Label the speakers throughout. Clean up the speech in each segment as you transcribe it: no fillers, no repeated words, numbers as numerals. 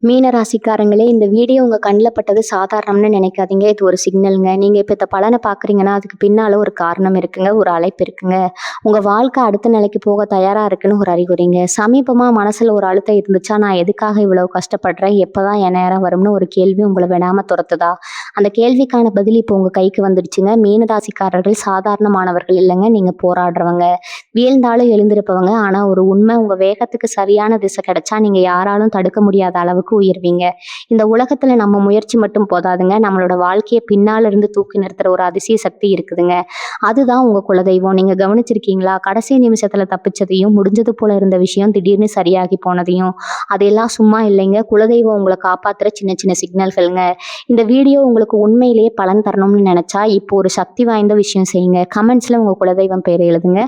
Speaker 1: மீன ராசிக்காரங்களே, இந்த வீடியோ உங்க கண்ல பட்டது சாதாரணம்னு நினைக்காதீங்க. இது ஒரு சிக்னல்ங்க. நீங்க இப்ப இந்த பலன பார்க்குறீங்கன்னா, அதுக்கு பின்னால ஒரு காரணம் இருக்குங்க. ஒரு அழைப்பு இருக்குங்க. உங்க வாழ்க்கை அடுத்த நிலைக்கு போக தயாரா இருக்குன்னு ஒரு அறிகுறிங்க. சமீபமா மனசுல ஒரு அழுத்தம் இருந்துச்சா, நான் எதுக்காக இவ்வளவு கஷ்டப்படுறேன்? எப்பதான் என் நேரம் வரும்னு ஒரு கேள்வி உங்கள விடாம துரத்துதா? அந்த கேள்விக்கான பதில் இப்போ உங்க கைக்கு வந்துடுச்சுங்க. மீன ராசிக்காரர்கள் சாதாரணமானவர்கள் இல்லங்க. நீங்க போராடுறவங்க. வீழ்ந்தாலும் எழுந்திருப்பவங்க. ஆனா ஒரு உண்மை, உங்க வேகத்துக்கு சரியான திசை கிடைச்சா, நீங்க யாராலும் தடுக்க முடியாத அளவுக்கு உயர்வீங்க. இந்த உலகத்துல நம்ம முயற்சி மட்டும் போதாதுங்க. நம்மளோட வாழ்க்கைய பின்னால இருந்து தூக்கி நிறுத்துற ஒரு அதிசய சக்தி இருக்குதுங்க. அதுதான் உங்க குலதெய்வம். நீங்க கவனிச்சிருக்கீங்களா? கடைசி நிமிஷத்துல தப்பிச்சதையும், முடிஞ்சது போல இருந்த விஷயம் திடீர்னு சரியாகி போனதையும். அதெல்லாம் சும்மா இல்லைங்க. குலதெய்வம் உங்கள காப்பாத்துற சின்ன சின்ன சிக்னல்கள்ங்க. இந்த வீடியோ உங்களுக்கு உண்மையிலேயே பலன் தரணும்னு நினைச்சா, இப்போ ஒரு சக்தி வாய்ந்த விஷயம் செய்யுங்க. கமெண்ட்ஸ்ல உங்க குலதெய்வம் பேரை எழுதுங்க.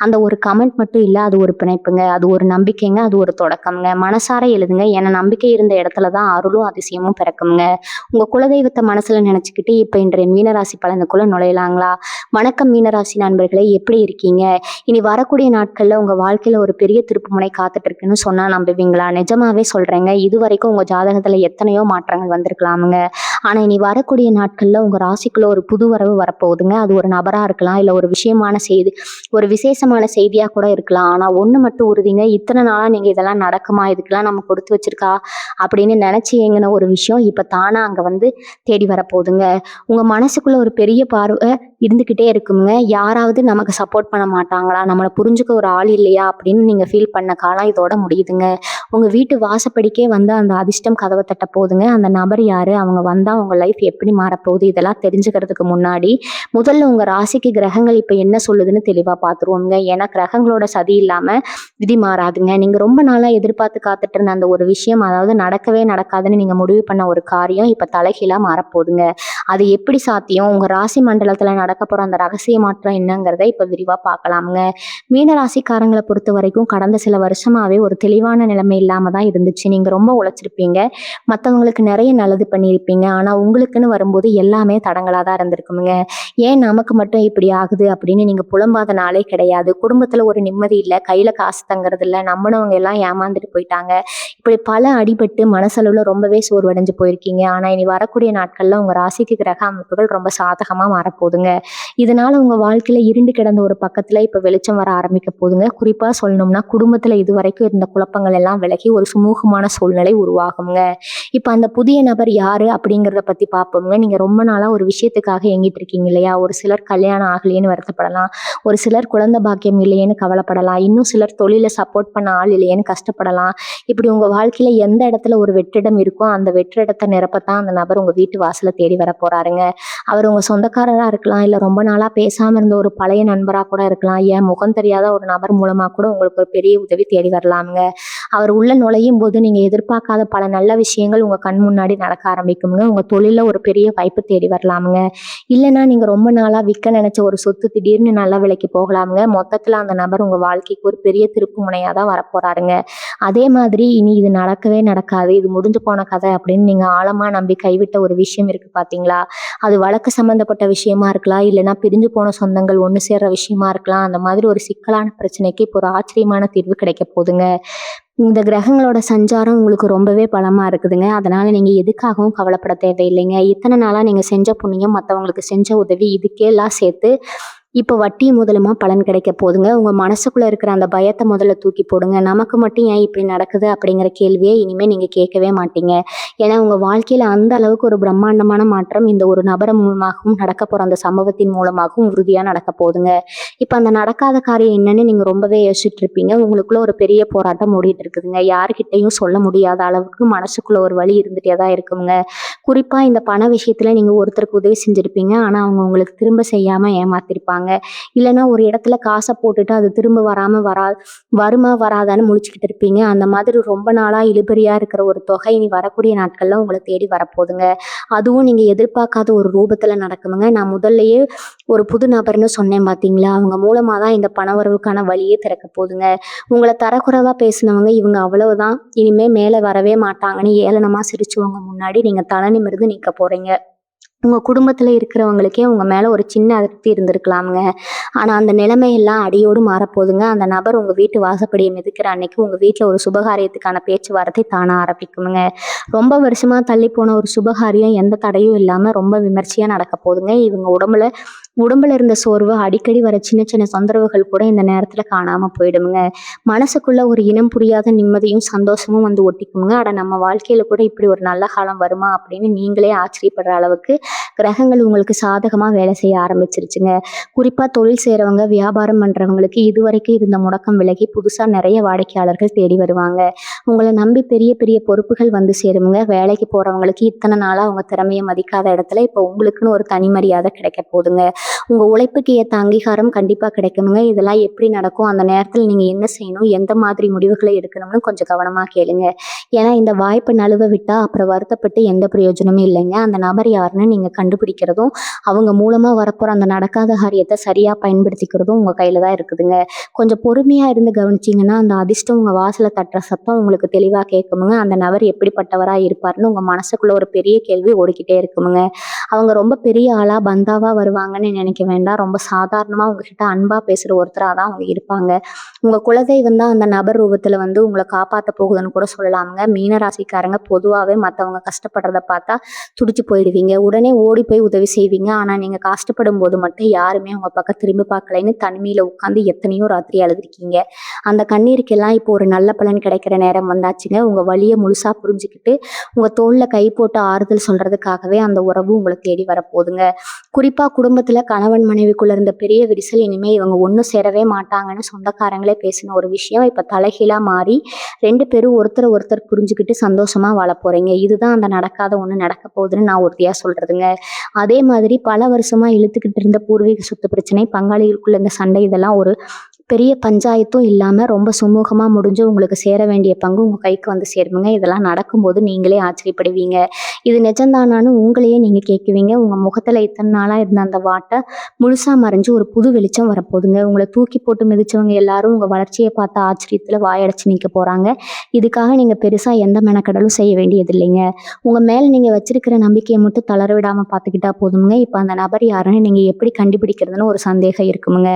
Speaker 1: அந்த ஒரு கமெண்ட் மட்டும் இல்ல, அது ஒரு பிணைப்புங்க. அது ஒரு நம்பிக்கைங்க. அது ஒரு தொடக்கம்ங்க. மனசார எழுதுங்க. ஏன்னா நம்பிக்கை இருந்த இடத்துல தான் அருளும் அதிசயமும் பிறக்கும்ங்க. உங்க குலதெய்வத்தை மனசுல நினைச்சுக்கிட்டு இப்ப இன்றைய மீனராசி பலனுக்குள்ள நுழையலாங்களா? வணக்கம் மீனராசி நண்பர்களே, எப்படி இருக்கீங்க? இனி வரக்கூடிய நாட்கள்ல உங்க வாழ்க்கையில ஒரு பெரிய திருப்புமுனை காத்துட்டு இருக்குன்னு சொன்னா நம்புவீங்களா? நிஜமாவே சொல்றேங்க. இது வரைக்கும் உங்க ஜாதகத்துல எத்தனையோ மாற்றங்கள் வந்திருக்கலாமுங்க. ஆனா இனி வரக்கூடிய நாட்கள்ல உங்க ராசிக்குள்ள ஒரு புது வரவு வரப்போகுதுங்க. அது ஒரு நபரா இருக்கலாம், இல்ல ஒரு விஷயமான செய்தி, ஒரு விசேஷமான செய்தியா கூட இருக்கலாம். ஆனா ஒண்ணு மட்டும் உறுதிங்க. இத்தனை நாளா நீங்க இதெல்லாம் நடக்குமா, இதுக்கெல்லாம் நம்ம கொடுத்து வச்சிருக்கா அப்படின்னு நினைச்சு ஏங்கின ஒரு விஷயம் இப்ப தானா அங்க வந்து தேடி வரப்போகுதுங்க. உங்க மனசுக்குள்ள ஒரு பெரிய பார்வை இருந்துகிட்டே இருக்குங்க. யாராவது நமக்கு சப்போர்ட் பண்ண மாட்டாங்களா, நம்மளை புரிஞ்சுக்க ஒரு ஆள் இல்லையா அப்படின்னு நீங்க ஃபீல் பண்ண காலம் இதோட முடியுதுங்க. உங்க வீட்டு வாசப்படிக்கே வந்து அந்த அதிர்ஷ்டம் கதவை தட்ட போகுதுங்க. அந்த நபர் யாரு, அவங்க வந்தா உங்க லைஃப் எப்படி மாறப்போகுது, இதெல்லாம் தெரிஞ்சுக்கிறதுக்கு முன்னாடி முதல்ல உங்க ராசிக்கு கிரகங்கள் இப்ப என்ன சொல்லுதுன்னு தெளிவா பார்த்துருவோங்க. ஏன்னா கிரகங்களோட சதி இல்லாம விதி மாறாதுங்க. நீங்க ரொம்ப நாளா எதிர்பார்த்து காத்துட்டு இருந்த அந்த ஒரு விஷயம், அதாவது நடக்கவே நடக்காதுன்னு நீங்க முடிவு பண்ண ஒரு காரியம் இப்ப தலைகீழா மாறப்போகுதுங்க. அது எப்படி சாத்தியம், உங்க ராசி மண்டலத்துல நடக்க போற அந்த ரகசிய மாற்றம் என்னங்கிறத இப்ப விரிவா பார்க்கலாமுங்க. மீன ராசிக்காரங்களை பொறுத்த வரைக்கும் கடந்த சில வருஷமாவே ஒரு தெளிவான நிலைமை இல்லாம தான் இருந்துச்சு. நீங்க ரொம்ப உழைச்சிருப்பீங்க, மற்றவங்களுக்கு நிறைய நல்லது பண்ணியிருப்பீங்க. ஆனா உங்களுக்குன்னு வரும்போது எல்லாமே தடங்களா தான் இருந்திருக்குமுங்க. ஏன் நமக்கு மட்டும் இப்படி ஆகுது அப்படின்னு நீங்க புலம்பாத நாளே கிடையாது. குடும்பத்துல ஒரு நிம்மதி இல்ல, கையில காசு தங்குறது இல்ல, நம்பினவங்க எல்லாம் ஏமாந்துட்டு போயிட்டாங்க. இப்படி பல அடிபட்டு மனசளவுல ரொம்பவே சோர்வடைஞ்சு போயிருக்கீங்க. ஆனா இனி வரக்கூடிய நாட்கள்ல உங்க ராசிக்கு கிரக அமைப்புகள் ரொம்ப சாதகமா மாறப்போகுதுங்க. இதனால உங்க வாழ்க்கையில இருண்டு கிடந்த ஒரு பக்கத்துல இப்ப வெளிச்சம் வர ஆரம்பிக்க போகுதுங்க. குறிப்பா சொல்லணும்னா குடும்பத்துல இதுவரைக்கும் இருந்த குழப்பங்கள் எல்லாம் விலகி ஒரு சுமூகமான சூழ்நிலை உருவாகுங்க. இப்ப அந்த புதிய நபர் யாரு அப்படிங்கிறத பத்தி பார்ப்போங்க. நீங்க ரொம்ப நாளா ஒரு விஷயத்துக்காக ஏங்கிட்டு இருக்கீங்க இல்லையா? ஒரு சிலர் கல்யாணம் ஆகலையேன்னு வருத்தப்படலாம். ஒரு சிலர் குழந்தை பாக்கியம் இல்லையேன்னு கவலைப்படலாம். இன்னும் சிலர் தொழில சப்போர்ட் பண்ண ஆள் இல்லையேன்னு கஷ்டப்படலாம். இப்படி உங்க வாழ்க்கையில எந்த இடத்துல ஒரு வெற்றிடம் இருக்கோ, அந்த வெற்றிடத்தை நிரப்பத்தான் அந்த நபர் உங்க வீட்டு வாசல தேடி வர போறாருங்க. அவர் உங்க சொந்தக்காரரா இருக்கலாம், இல்ல ரொம்ப நாளா பேசாம இருந்த ஒரு பழைய நண்பரா கூட இருக்கலாம். ஏன் முகம் தெரியாத ஒரு நபர் மூலமா கூட உங்களுக்கு ஒரு பெரிய உதவி தேடி வரலாமுங்க. அவர் உள்ள நுழையும் போது நீங்க எதிர்பார்க்காத பல நல்ல விஷயங்கள் உங்க கண் முன்னாடி நடக்க ஆரம்பிக்குங்க. உங்க தொழில ஒரு பெரிய வாய்ப்பு தேடி வரலாமுங்க. இல்லைன்னா நீங்க ரொம்ப நாளா விற்க நினைச்ச ஒரு சொத்து திடீர்னு நல்ல விலைக்கு போகலாமுங்க. மொத்தத்துல அந்த நபர் உங்க வாழ்க்கைக்கு ஒரு பெரிய திருப்பு முனையா தான் வரப்போறாருங்க. அதே மாதிரி இனி இது நடக்கவே நடக்காது, இது முடிஞ்சு போன கதை அப்படின்னு நீங்க ஆழமா நம்பி கைவிட்ட ஒரு விஷயம் இருக்கு பாத்தீங்களா? அது வழக்கு சம்பந்தப்பட்ட விஷயமா இருக்கலாம், இல்லைன்னா பிரிஞ்சு போன சொந்தங்கள் ஒண்ணு சேர்ற விஷயமா இருக்கலாம். அந்த மாதிரி ஒரு சிக்கலான பிரச்சனைக்கு இப்போ ஒரு ஆச்சரியமான தீர்வு கிடைக்க போகுதுங்க. இந்த கிரகங்களோட சஞ்சாரம் உங்களுக்கு ரொம்பவே பலமா இருக்குதுங்க. அதனால நீங்க எதுக்காகவும் கவலைப்பட தேவையில்லைங்க. இத்தனை நாளா நீங்க செஞ்ச புண்ணியம், மத்தவங்களுக்கு செஞ்ச உதவி, இதுக்கெல்லாம் சேர்த்து இப்போ வட்டி முதலுமா பலன் கிடைக்க போகுதுங்க. உங்க மனசுக்குள்ள இருக்கிற அந்த பயத்தை முதல்ல தூக்கி போடுங்க. நமக்கு மட்டும் ஏன் இப்படி நடக்குது அப்படிங்கிற கேள்வியை இனிமே நீங்க கேட்கவே மாட்டீங்க. ஏன்னா உங்க வாழ்க்கையில அந்த அளவுக்கு ஒரு பிரம்மாண்டமான மாற்றம் இந்த ஒரு நபர் மூலமாகவும் நடக்க போற அந்த சம்பவத்தின் மூலமாகவும் உறுதியா நடக்க போகுதுங்க. இப்ப அந்த நடக்காத காரியம் என்னன்னு நீங்க ரொம்பவே யோசிச்சுட்டு இருப்பீங்க. உங்களுக்குள்ள ஒரு பெரிய போராட்டம் ஓடிட்டு இருக்குதுங்க. யாருக்கிட்டையும் சொல்ல முடியாத அளவுக்கு மனசுக்குள்ள ஒரு வலி இருந்துட்டே தான் இருக்குங்க. குறிப்பா இந்த பண விஷயத்துல நீங்க ஒருத்தருக்கு உதவி செஞ்சிருப்பீங்க. ஆனா அவங்க உங்களுக்கு திரும்ப செய்யாம ஏமாத்திருப்பாங்க. இல்லைன்னா ஒரு இடத்துல காசை போட்டுட்டு அது திரும்ப வருமா வராதான்னு முழிச்சுக்கிட்டு இருப்பீங்க. அந்த மாதிரி ரொம்ப நாளா இழுபறியா இருக்கிற ஒரு தொகை இனி வரக்கூடிய நாட்கள்ல உங்களை தேடி வரப்போகுதுங்க. அதுவும் நீங்க எதிர்பார்க்காத ஒரு ரூபத்துல நடக்குமுங்க. நான் முதல்லயே ஒரு புது நபர்னு சொன்னேன் பாத்தீங்களா? அவங்க மூலமா தான் இந்த பணவரவுக்கான வழியே திறக்க போகுதுங்க. உங்களை தரக்குறைவா பேசினவங்க இவங்க அவ்வளவுதான், இனிமே மேல வரவே மாட்டாங்கன்னு ஏளனமா சிரிச்சவங்க முன்னாடி நீங்க தலை நிமிர்ந்து நிக்க போறீங்க. உங்க குடும்பத்துல இருக்கிறவங்களுக்கே உங்க மேல ஒரு சின்ன அதிருப்தி இருந்திருக்கலாமுங்க. ஆனா அந்த நிலைமையெல்லாம் அடியோடு மாறப்போகுதுங்க. அந்த நபர் உங்க வீட்டு வாசப்படிய மிதிக்கிற அன்னைக்கு உங்க வீட்ல ஒரு சுபகாரியத்துக்கான பேச்சுவார்த்தை தானா ஆரம்பிக்குமுங்க. ரொம்ப வருஷமா தள்ளிப்போன ஒரு சுபகாரியம் எந்த தடையும் இல்லாம ரொம்ப விமர்சையா நடக்க போகுதுங்க. இவங்க உடம்புல இருந்த சோர்வு, அடிக்கடி வர சின்ன சின்ன தொந்தரவுகள் கூட இந்த நேரத்துல காணாம போயிடுமுங்க. மனசுக்குள்ள ஒரு இனம் புரியாத நிம்மதியும், சந்தோஷமும் வந்து ஒட்டிக்குமுங்க. அட நம்ம வாழ்க்கையில கூட இப்படி ஒரு நல்ல காலம் வருமா? அப்படின்னு நீங்களே ஆச்சரியப்படுற அளவுக்கு கிரகங்கள் உங்களுக்கு சாதகமா வேலை செய்ய ஆரம்பிச்சிருச்சுங்க. குறிப்பா தொழில் செய்றவங்க, வியாபாரம் பண்றவங்களுக்கு இதுவரைக்கும் இருந்த முடக்கம் விலகி புதுசா நிறைய வாடிக்கையாளர்கள் தேடி வருவாங்க. உங்கள நம்பி பெரிய பெரிய பொறுப்புகள் வந்து சேருமுங்க. வேலைக்கு போறவங்களுக்கு இத்தனை நாளா அவங்க திறமைய மதிக்காத இடத்துல இப்போ உங்களுக்குன்னு ஒரு தனி மரியாதை கிடைக்க போகுதுங்க. உங்க உழைப்புக்கு ஏத்த அங்கீகாரம் கண்டிப்பா கிடைக்குமுங்க. இதெல்லாம் எப்படி நடக்கும்? அந்த நேரத்துல நீங்க என்ன செய்யணும்? எந்த மாதிரி முடிவுகளை எடுக்கணும்னு கொஞ்சம் கவனமா கேளுங்க. ஏன்னா இந்த வாய்ப்ப நழுவ விட்டா அப்புறம் வருத்தப்பட்டு எந்த பிரயோஜனமும் இல்லைங்க. அந்த நபர் யாருன்னு நீங்க கண்டுபிடிக்கிறதும், அவங்க மூலமா வரப்போற அந்த நடக்காத காரியத்த சரியா பயன்படுத்திக்கிறதும் உங்க கையில தான் இருக்குதுங்க. கொஞ்சம் பொறுமையா இருந்து கவனிச்சீங்கன்னா, அந்த அதிர்ஷ்டம் உங்க வாசல தட்டுற சத்தம் உங்களுக்கு தெளிவா கேட்குமுங்க. அந்த நபர் எப்படிப்பட்டவரா இருப்பார்ன்னு உங்க மனசுக்குள்ள ஒரு பெரிய கேள்வி ஓடிக்கிட்டே இருக்குமுங்க. அவங்க ரொம்ப பெரிய ஆளா, பந்தாவா வருவாங்கன்னு நினைக்க வேண்டாம். ரொம்ப சாதாரணமா உங்ககிட்ட அன்பா பேசுற ஒருத்தரா தான் அவங்க இருப்பாங்க. உங்க குலதெய்வம் தான் அந்த நபர் ரூபத்துல வந்து உங்கள காப்பாத்த போகுதுன்னு கூட சொல்லலாமுங்க. மீன ராசிக்காரங்க பொதுவாவே மத்தவங்க கஷ்டப்படுறத பார்த்தா துடிச்சு போயிடுவீங்க. உடனே ஓடி போய் உதவி செய்வீங்க. ஆனா நீங்க கஷ்டப்படும்போது மட்டும் யாருமே உங்க பக்கம் திரும்பி பார்க்கலைன்னு தனிமையில உட்கார்ந்து எத்தனையோ ராத்திரி அழுதுருக்கீங்க. அந்த கண்ணீருக்கெல்லாம் இப்போ ஒரு நல்ல பலன் கிடைக்கிற நேரம் வந்தாச்சுங்க. உங்க வலிய முழுசா புரிஞ்சுக்கிட்டு, உங்க தோள்ல கை போட்டு ஆறுதல் சொல்றதுக்காகவே அந்த உறவு உங்கள தேடி வரப்போகுதுங்க. குறிப்பா குடும்பத்துல கணவன் மனைவிக்குள்ள இருந்த பெரிய விரிசல் இனிமே இவங்க ஒண்ணு சேரவே மாட்டாங்கன்னு சொந்தக்காரங்களே பேசின ஒரு விஷயம் இப்ப தலைகீழா மாறி 2 பேரும் ஒருத்தர ஒருத்தர் புரிஞ்சுக்கிட்டு சந்தோஷமா வாழப் போறீங்க. இதுதான் அந்த நடக்காத ஒண்ணு நடக்க போகுதுன்னு நான் உறுதியா சொல்றதுங்க. அதே மாதிரி பல வருஷமா இழுத்துக்கிட்டு இருந்த பூர்வீக சொத்து பிரச்சனை, பங்காளிகளுக்குள்ள இந்த சண்டை இதெல்லாம் ஒரு பெரிய பஞ்சாயத்தும் இல்லாம ரொம்ப சுமூகமா முடிஞ்சு உங்களுக்கு சேர வேண்டிய பங்கு உங்க கைக்கு வந்து சேருமுங்க. இதெல்லாம் நடக்கும்போது நீங்களே ஆச்சரியப்படுவீங்க. இது நிஜம்தானான்னு உங்களையே நீங்க கேட்குவீங்க. உங்க முகத்துல இத்தனை நாளா இருந்த அந்த வாட்ட முழுசா மறைஞ்சு ஒரு புது வெளிச்சம் வரப்போகுதுங்க. உங்களை தூக்கி போட்டு மிதிச்சவங்க எல்லாரும் உங்க வளர்ச்சியை பார்த்த ஆச்சரியத்துல வாயடைச்சு நிக்க போறாங்க. இதுக்காக நீங்க பெருசா எந்த மெனக்கடலும் செய்ய வேண்டியது இல்லைங்க. உங்க மேல நீங்க வச்சிருக்கிற நம்பிக்கையை மட்டும் தளர விடாம பாத்துக்கிட்டா போதுமுங்க. இப்ப அந்த நபர் யாருன்னு நீங்க எப்படி கண்டுபிடிக்கிறதுன்னு ஒரு சந்தேகம் இருக்குமுங்க.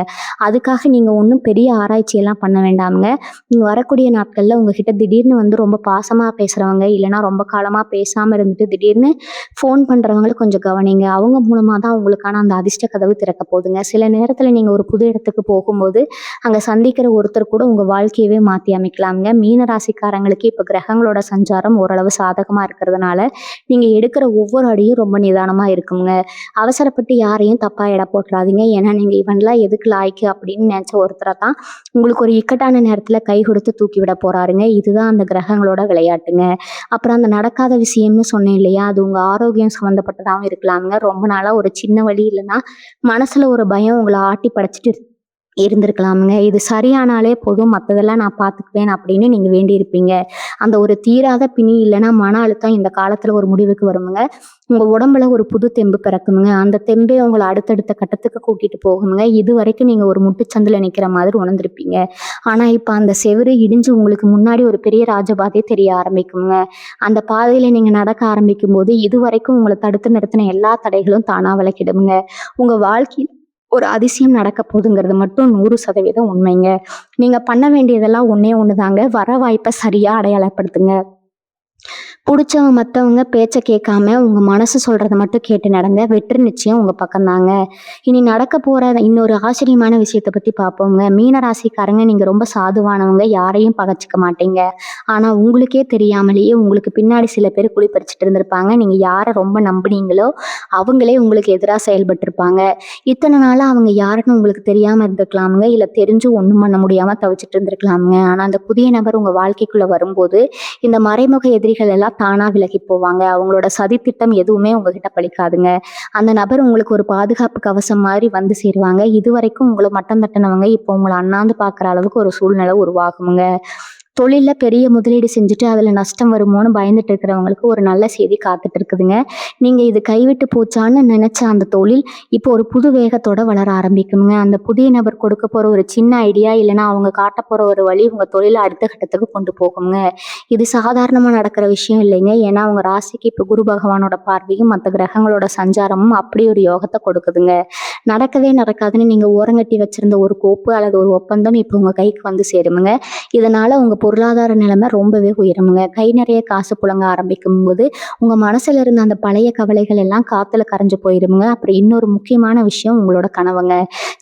Speaker 1: அதுக்காக நீங்க ஒண்ணும் பெரிய ஆராய்ச்சியெல்லாம் பண்ண வேண்டாமுங்க. நீங்க வரக்கூடிய நாட்கள்ல உங்ககிட்ட திடீர்னு வந்து ரொம்ப பாசமா பேசுறவங்க, இல்லைன்னா ரொம்ப காலமா பேசாம இருந்துட்டு திடீர்னு ஃபோன் பண்றவங்கள கொஞ்சம் கவனிங்க. அவங்க மூலமா தான் உங்களுக்கான அந்த அதிர்ஷ்ட கதவு திறக்க போகுதுங்க. சில நேரத்துல நீங்க ஒரு புது இடத்துக்கு போகும்போது அங்க சந்திக்கிற ஒருத்தர் கூட உங்க வாழ்க்கையவே மாத்தி அமைக்கலாமுங்க. மீன ராசிக்காரங்களுக்கு இப்ப கிரகங்களோட சஞ்சாரம் ஓரளவு சாதகமா இருக்கிறதுனால நீங்க எடுக்கிற ஒவ்வொரு அடியும் ரொம்ப நிதானமா இருக்குங்க. அவசரப்பட்டு யாரையும் தப்பா எடை போட்டுறாதீங்க. ஏன்னா நீங்க இவன்லாம் எதுக்கு லாய்க்கு அப்படின்னு நினைச்ச ஒருத்தரை தான் உங்களுக்கு ஒரு இக்கட்டான நேரத்துல கை கொடுத்து தூக்கி விட போறாருங்க. இதுதான் அந்த கிரகங்களோட விளையாட்டுங்க. அப்புறம் அந்த நடக்காத விஷயம்னு சொன்னேன் இல்லையா, அது உங்க ஆரோக்கியம் சம்மந்தப்பட்டதாகவும் இருக்கலாமுங்க. ரொம்ப நாளா ஒரு சின்ன வலி இல்லைன்னா மனசுல ஒரு பயம் உங்களை ஆட்டி படைச்சிட்டு இருந்திருக்கலாமுங்க. இது சரியானாலே போதும், மத்ததெல்லாம் நான் பார்த்துக்குவேன் அப்படின்னு நீங்க வேண்டியிருப்பீங்க. அந்த ஒரு தீராத பிணி இல்லைன்னா மன அழுத்தம் இந்த காலத்துல ஒரு முடிவுக்கு வருமுங்க. உங்க உடம்புல ஒரு புது தெம்பு பிறக்குமுங்க. அந்த தெம்பே உங்களை அடுத்தடுத்த கட்டத்துக்கு கூட்டிட்டு போகுமுங்க. இது வரைக்கும் நீங்க ஒரு முட்டுச்சந்துல நிக்கிற மாதிரி உணர்ந்திருப்பீங்க. ஆனா இப்ப அந்த செவுரு இடிஞ்சு உங்களுக்கு முன்னாடி ஒரு பெரிய ராஜபாதை தெரிய ஆரம்பிக்குங்க. அந்த பாதையில நீங்க நடக்க ஆரம்பிக்கும் போது இதுவரைக்கும் உங்களை தடுத்து நிறுத்தின எல்லா தடைகளும் தானா விலகிடுமுங்க. உங்க வாழ்க்கையில் ஒரு அதிசயம் நடக்க போகுதுங்கிறது மட்டும் 100% உண்மைங்க. நீங்க பண்ண வேண்டியதெல்லாம் ஒண்ணே ஒண்ணுதாங்க. வர வாய்ப்பை சரியா அடையாளப்படுத்துங்க. புடிச்சவங்க மத்தவங்க பேச்ச கேட்காம உங்க மனசு சொல்றத மட்டும் கேட்டு நடங்க. வெற்றி நிச்சயம் உங்க பக்கம்தாங்க. இனி நடக்க போற இன்னொரு ஆச்சரியமான விஷயத்த பத்தி பார்ப்போங்க. மீன ராசிக்காரங்க நீங்க ரொம்ப சாதுவானவங்க. யாரையும் பகைச்சிக்க மாட்டீங்க. ஆனா உங்களுக்கே தெரியாமலேயே உங்களுக்கு பின்னாடி சில பேர் குழி பறிச்சுட்டு இருந்திருப்பாங்க. நீங்க யாரை ரொம்ப நம்புனீங்களோ அவங்களே உங்களுக்கு எதிரா செயல்பட்டிருப்பாங்க. இத்தனை நாளா அவங்க யாருன்னு உங்களுக்கு தெரியாம இருந்திருக்கலாமுங்க. இல்ல தெரிஞ்சு ஒண்ணும் பண்ண முடியாம தவிச்சிட்டு இருந்திருக்கலாமுங்க. ஆனா அந்த புதிய நபர் உங்க வாழ்க்கைக்குள்ள வரும்போது இந்த மறைமுக எதிரிகள் எல்லாம் தானா விலகி போவாங்க. அவங்களோட சதித்திட்டம் எதுவுமே உங்ககிட்ட பலிக்காதுங்க. அந்த நபர் உங்களுக்கு ஒரு பாதுகாப்பு கவசம் மாதிரி வந்து சேருவாங்க. இதுவரைக்கும் உங்களை மட்டம் தட்டினவங்க இப்போ உங்களை அண்ணாந்து பார்க்குற அளவுக்கு ஒரு சூழ்நிலை உருவாகுங்க. தொழில்ல பெரிய முதலீடு செஞ்சுட்டு அதில நஷ்டம் வருமோன்னு பயந்துட்டு இருக்கிறவங்களுக்கு ஒரு நல்ல செய்தி காத்துட்டு இருக்குதுங்க. நீங்க இது கைவிட்டு போச்சான்னு நெனச்ச அந்த தொழில், இப்போ ஒரு புது வேகத்தோட வளர ஆரம்பிக்குங்க. அந்த புதிய நபர் கொடுக்க போற ஒரு சின்ன ஐடியா இல்லன்னா அவங்க காட்டப் போற ஒரு வழி உங்க தொழில அடுத்த கட்டத்துக்கு கொண்டு போகுங்க. இது சாதாரணமா நடக்கிற விஷயம் இல்லைங்க. ஏன்னா உங்க ராசிக்கு இப்போ குரு பகவானோட பார்வையும், மத்த கிரகங்களோட சஞ்சாரமும் அப்படி ஒரு யோகத்த கொடுக்குதுங்க. நடக்கவே நடக்காதுன்னு நீங்க ஓரங்கட்டி வச்சிருந்த ஒரு கோப்பு அல்லது ஒரு ஒப்பந்தம் இப்போ உங்க கைக்கு வந்து சேருமுங்க. இதனால உங்க பொருளாதார நிலைமை ரொம்பவே உயருமுங்க. கை நிறைய காசு புழங்க ஆரம்பிக்கும்போது, உங்க மனசுல இருந்த அந்த பழைய கவலைகள் எல்லாம் காத்துல கரைஞ்சு போயிருமுங்க. அப்புறம் இன்னொரு முக்கியமான விஷயம் உங்களோட கனவுங்க.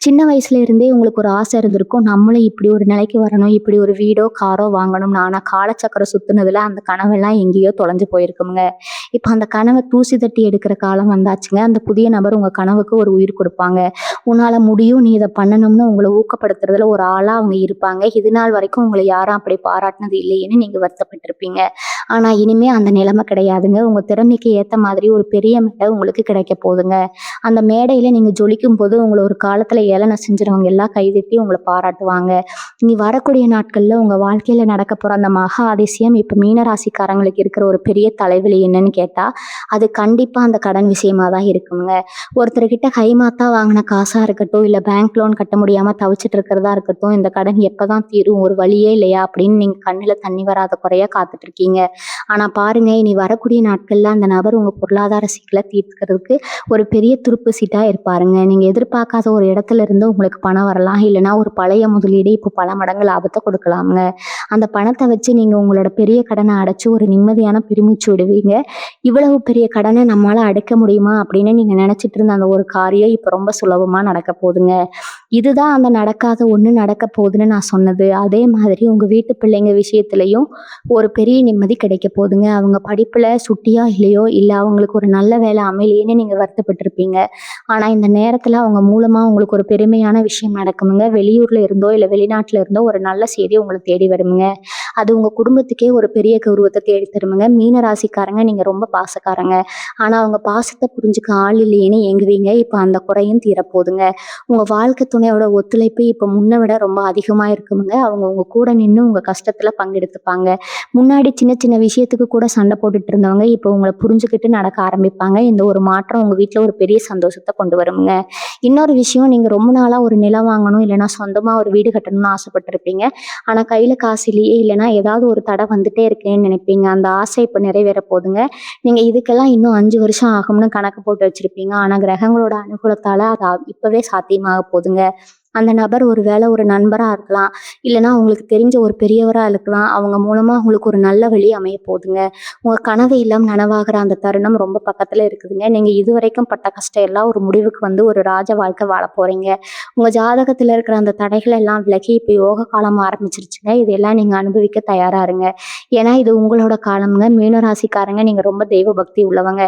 Speaker 1: சின்ன வயசுல இருந்தே உங்களுக்கு ஒரு ஆசை இருந்திருக்கும். நம்மளும் இப்படி ஒரு நிலைக்கு வரணும், இப்படி ஒரு வீடோ, காரோ வாங்கணும்னு. ஆனா காலச்சக்கரம் சுத்துனதுல அந்த கனவெல்லாம் எங்கேயோ தொலைஞ்சு போயிருக்குமுங்க. இப்ப அந்த கனவை தூசி தட்டி எடுக்கிற காலம் வந்தாச்சுங்க. அந்த புதிய நபர் உங்க கனவுக்கு ஒரு உயிர் கொடுப்பாங்க. உன்னால முடியும், நீ இதை பண்ணணும்னு உங்களை ஊக்கப்படுத்துறதுல ஒரு ஆளா அவங்க இருப்பாங்க. இது நாள் வரைக்கும் உங்களை யாரும் அப்படி பாராட்டினது இல்லையேன்னு நீங்க வருத்தப்பட்டிருப்பீங்க. ஆனா இனிமே அந்த நிலைமை கிடையாதுங்க. உங்க திறமைக்கு ஏத்த மாதிரி ஒரு பெரிய மேடை உங்களுக்கு கிடைக்க போகுதுங்க. அந்த மேடையில நீங்க ஜொலிக்கும் போது உங்களை ஒரு காலத்துல ஏளனம் செஞ்சவங்க எல்லாம் கைதட்டி உங்களை பாராட்டுவாங்க. இனி வரக்கூடிய நாட்கள்ல உங்க வாழ்க்கையில நடக்க போற அந்த மகா அதிசயம் இப்ப மீனராசிக்காரங்களுக்கு இருக்கிற ஒரு பெரிய தலைவலி என்னன்னு கேட்டா, அது கண்டிப்பா அந்த கடன் விஷயமா தான் இருக்குங்க. ஒருத்தர்கிட்ட கைமாத்தா வாங்கின காசா இருக்கட்டும், இல்ல பேங்க் லோன் கட்ட முடியாம தவிச்சிட்டு இருக்கிறதா இருக்கட்டும், இந்த கடன் எப்பதான் தீரும், ஒரு வழியே இல்லையா அப்படின்னு நீங்க கண்ணுல தண்ணி வராத குறையா காத்துட்டு இருக்கீங்க. ஆனா பாருங்க, இனி வரக்கூடிய நாட்கள்ல அந்த நபர் உங்க பொருளாதார சிக்கலை தீர்க்கிறதுக்கு ஒரு பெரிய துருப்பு சீட்டா இருப்பாருங்க. நீங்க எதிர்பார்க்காத ஒரு இடத்துல இருந்து உங்களுக்கு பணம் வரலாம். இல்லைன்னா ஒரு பழைய முதலீடு இப்போ பல மடங்கு லாபத்தை கொடுக்கலாமுங்க. அந்த பணத்தை வச்சு நீங்க உங்களோட பெரிய கடனை அடைச்சு ஒரு நிம்மதியான பெருமூச்சு விடுவீங்க. இவ்வளவு பெரிய கடனை நம்மளால அடைக்க முடியுமா அப்படின்னு நீங்க நினைச்சிட்டு இருந்த அந்த ஒரு காரியம் இப்ப ரொம்ப சுலபமா நடக்க போகுதுங்க. இதுதான் அந்த நடக்காத ஒண்ணு நடக்க போகுதுன்னு நான் சொன்னது. அதே மாதிரி உங்க வீட்டு பிள்ளைங்க விஷயத்திலையும் ஒரு பெரிய நிம்மதி கிடைக்க போகுதுங்க. அவங்க படிப்புல சுட்டியா இல்லையோ, இல்ல அவங்களுக்கு ஒரு நல்ல வேலை அமையலையேன்னு நீங்க வருத்தப்பட்டிருப்பீங்க. ஆனா இந்த நேரத்துல அவங்க மூலமா உங்களுக்கு ஒரு பெருமையான விஷயம் நடக்குமுங்க. வெளியூர்ல இருந்தோ இல்ல வெளிநாட்டுல இருந்தோ ஒரு நல்ல செய்தி உங்களை தேடி வருமுங்க. அது உங்க குடும்பத்துக்கே ஒரு பெரிய கௌரவத்தை தேடி தருமுங்க. மீன ராசிக்காரங்க நீங்க ரொம்ப பாசக்காரங்க. ஆனா அவங்க பாசத்தை புரிஞ்சுக்க ஆள் இல்லையேன்னு ஏங்குவீங்க. இப்ப அந்த குறையும் தீரப்போகுதுங்க. உங்க வாழ்க்கை துணையோட ஒத்துழைப்பு இப்ப முன்ன விட ரொம்ப அதிகமா இருக்குமுங்க. அவங்க உங்க கூட நின்று உங்க கஷ்டத்துல பங்கெடுத்துப்பாங்க. முன்னாடி சின்ன சின்ன விஷயத்துக்கு கூட சண்டை போட்டுட்டு இருந்தவங்க இப்போ உங்களை புரிஞ்சுக்கிட்டு நடக்க ஆரம்பிப்பாங்க. இந்த ஒரு மாற்றம் உங்க வீட்டுல ஒரு பெரிய சந்தோஷத்தை கொண்டு வருமுங்க. இன்னொரு விஷயம், நீங்க ரொம்ப நாளா ஒரு நிலம் வாங்கணும், இல்லைன்னா சொந்தமா ஒரு வீடு கட்டணும்னு ஆசைப்பட்டிருப்பீங்க. ஆனா கையில காசு இல்லையே, இல்லைன்னா ஏதாவது ஒரு தடை வந்துட்டே இருக்கேன்னு நினைப்பீங்க. அந்த ஆசை இப்ப நிறைவேற போகுதுங்க. நீங்க இதுக்கெல்லாம் இன்னும் 5 வருஷம் ஆகும்னு கணக்கு போட்டு வச்சிருப்பீங்க. ஆனா கிரகங்களோட அனுகூலத்தால அது இப்பவே சாத்தியமாக போகுதுங்க. அந்த நபர் ஒரு வேளை ஒரு நண்பரா இருக்கலாம், இல்லைன்னா உங்களுக்கு தெரிஞ்ச ஒரு பெரியவரா இருக்கலாம். அவங்க மூலமா உங்களுக்கு ஒரு நல்ல வழி அமைய போகுதுங்க. உங்க கனவு இல்லம் நனவாகிற அந்த தருணம் ரொம்ப பக்கத்துல இருக்குதுங்க. நீங்க இதுவரைக்கும் பட்ட கஷ்டம் எல்லாம் ஒரு முடிவுக்கு வந்து ஒரு ராஜ வாழ்க்கை வாழ போறீங்க. உங்க ஜாதகத்துல இருக்கிற அந்த தடைகள் எல்லாம் விலகி இப்ப யோக காலம் ஆரம்பிச்சிருச்சுங்க. இதெல்லாம் நீங்க அனுபவிக்க தயாரா இருங்க. ஏன்னா இது உங்களோட காலம்ங்க. மீனராசிக்காரங்க நீங்க ரொம்ப தெய்வ பக்தி உள்ளவங்க.